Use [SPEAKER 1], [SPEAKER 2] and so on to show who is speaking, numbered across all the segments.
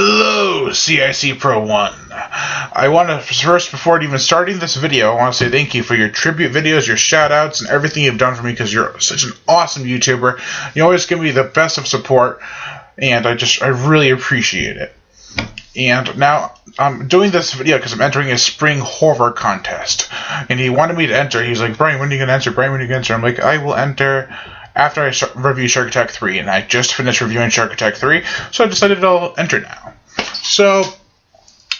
[SPEAKER 1] Hello, CICPRO1. I want to first, before even starting this video, I want to say thank you for your tribute videos, your shoutouts, and everything you've done for me because you're such an awesome YouTuber. You always give me the best of support, and I really appreciate it. And now I'm doing this video because I'm entering a spring horror contest, and he wanted me to enter. He's like, Brian, when are you gonna enter? Brian, when are you gonna enter? I'm like, I will enter after I review Shark Attack 3, and I just finished reviewing Shark Attack 3, so I decided I'll enter now. So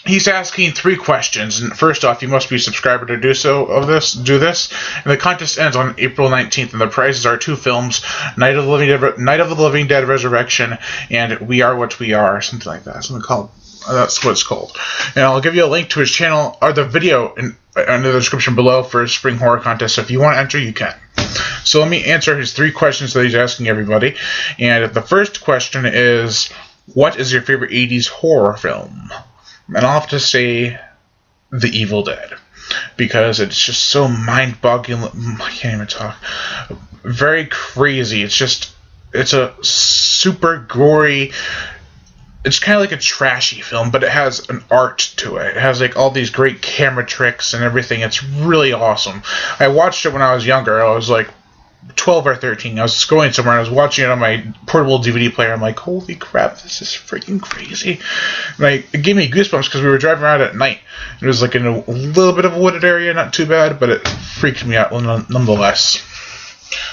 [SPEAKER 1] he's asking 3 questions, and first off, you must be a subscriber to do this. And the contest ends on April 19th, and the prizes are 2 films: Night of the Living Dead Resurrection and We Are What We Are, something like that. That's what it's called. And I'll give you a link to his channel or the video in the description below for his spring horror contest. So if you want to enter, you can. So let me answer his 3 questions that he's asking everybody. And the first question is, what is your favorite 80s horror film? And I'll have to say The Evil Dead, because it's just so mind-boggling. I can't even talk. Very crazy. It's a super gory. It's kind of like a trashy film, but it has an art to it. It has like all these great camera tricks and everything. It's really awesome. I watched it when I was younger. I was like 12 or 13. I was going somewhere and I was watching it on my portable DVD player. I'm like, holy crap, this is freaking crazy. And it gave me goosebumps because we were driving around at night. It was like in a little bit of a wooded area, not too bad, but it freaked me out nonetheless.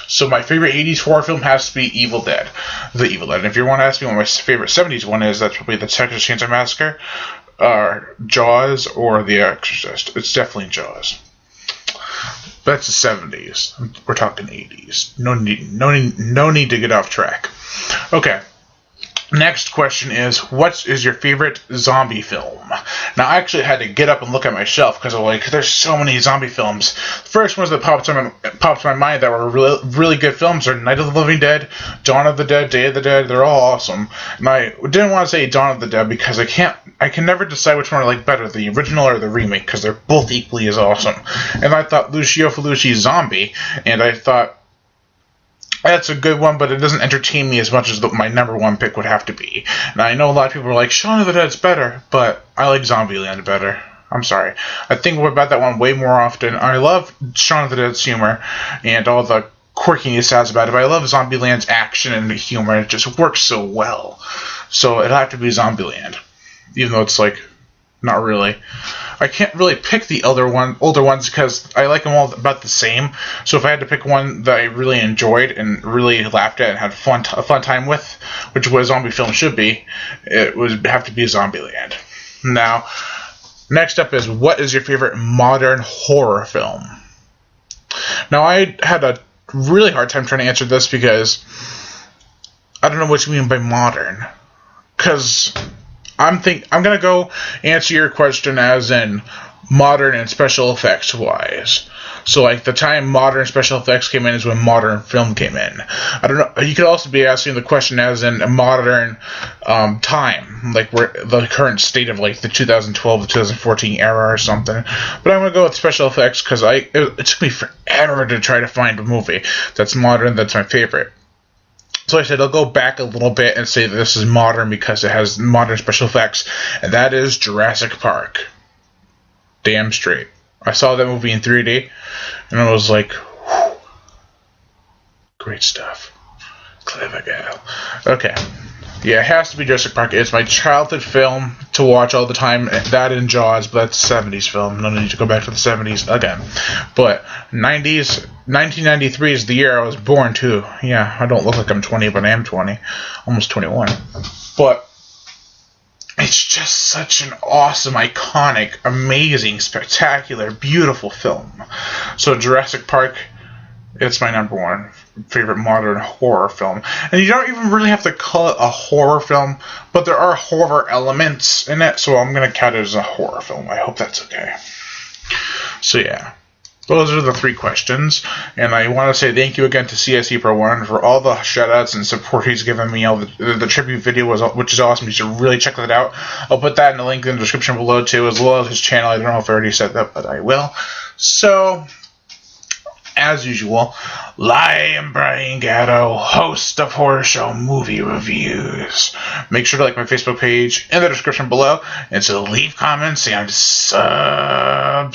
[SPEAKER 1] So my favorite 80s horror film has to be The Evil Dead. And if you want to ask me what my favorite 70s one is, that's probably The Texas Chainsaw Massacre, Jaws, or The Exorcist. It's definitely Jaws. That's the 70s. We're talking 80s. No need to get off track. Okay. Next question is, what is your favorite zombie film? Now, I actually had to get up and look at my shelf because I'm like, there's so many zombie films. The first ones that popped to my mind that were really good films are Night of the Living Dead, Dawn of the Dead, Day of the Dead. They're all awesome. And I didn't want to say Dawn of the Dead because I can never decide which one I like better, the original or the remake, because they're both equally as awesome. And I thought Lucio Fulci's Zombie, and I thought, that's a good one, but it doesn't entertain me as much as my number 1 pick would have to be. Now, I know a lot of people are like, Shaun of the Dead's better, but I like Zombieland better. I'm sorry. I think about that one way more often. I love Shaun of the Dead's humor and all the quirkiness has about it, but I love Zombieland's action and the humor. It just works so well. So it'd have to be Zombieland, even though it's like, not really. I can't really pick the older ones because I like them all about the same. So if I had to pick one that I really enjoyed and really laughed at and had a fun time with, which is what a zombie film should be, it would have to be Zombieland. Now, next up is, what is your favorite modern horror film? Now, I had a really hard time trying to answer this because I don't know what you mean by modern. Because I'm gonna go answer your question as in modern and special effects wise. So like the time modern special effects came in is when modern film came in. I don't know. You could also be asking the question as in a modern time, like where the current state of like the 2012 to 2014 era or something. But I'm gonna go with special effects because it took me forever to try to find a movie that's modern that's my favorite. So I said I'll go back a little bit and say that this is modern because it has modern special effects, and that is Jurassic Park. Damn straight. I saw that movie in 3D, and I was like, whew, great stuff. Clever girl. Okay. Yeah, it has to be Jurassic Park. It's my childhood film to watch all the time. That and Jaws, but that's a 70s film. No need to go back to the 70s again. But 1993 is the year I was born, too. Yeah, I don't look like I'm 20, but I am 20. Almost 21. But it's just such an awesome, iconic, amazing, spectacular, beautiful film. So Jurassic Park, it's my number 1 favorite modern horror film. And you don't even really have to call it a horror film, but there are horror elements in it, so I'm going to count it as a horror film. I hope that's okay. So yeah, those are the 3 questions. And I want to say thank you again to CICPRO1 for all the shoutouts and support he's given me. All the tribute video which is awesome. You should really check that out. I'll put that in the link in the description below too, as well as his channel. I don't know if I already said that, but I will. So as usual, I am Brian Gatto, host of Horror Show Movie Reviews. Make sure to like my Facebook page in the description below, and to leave comments and subscribe.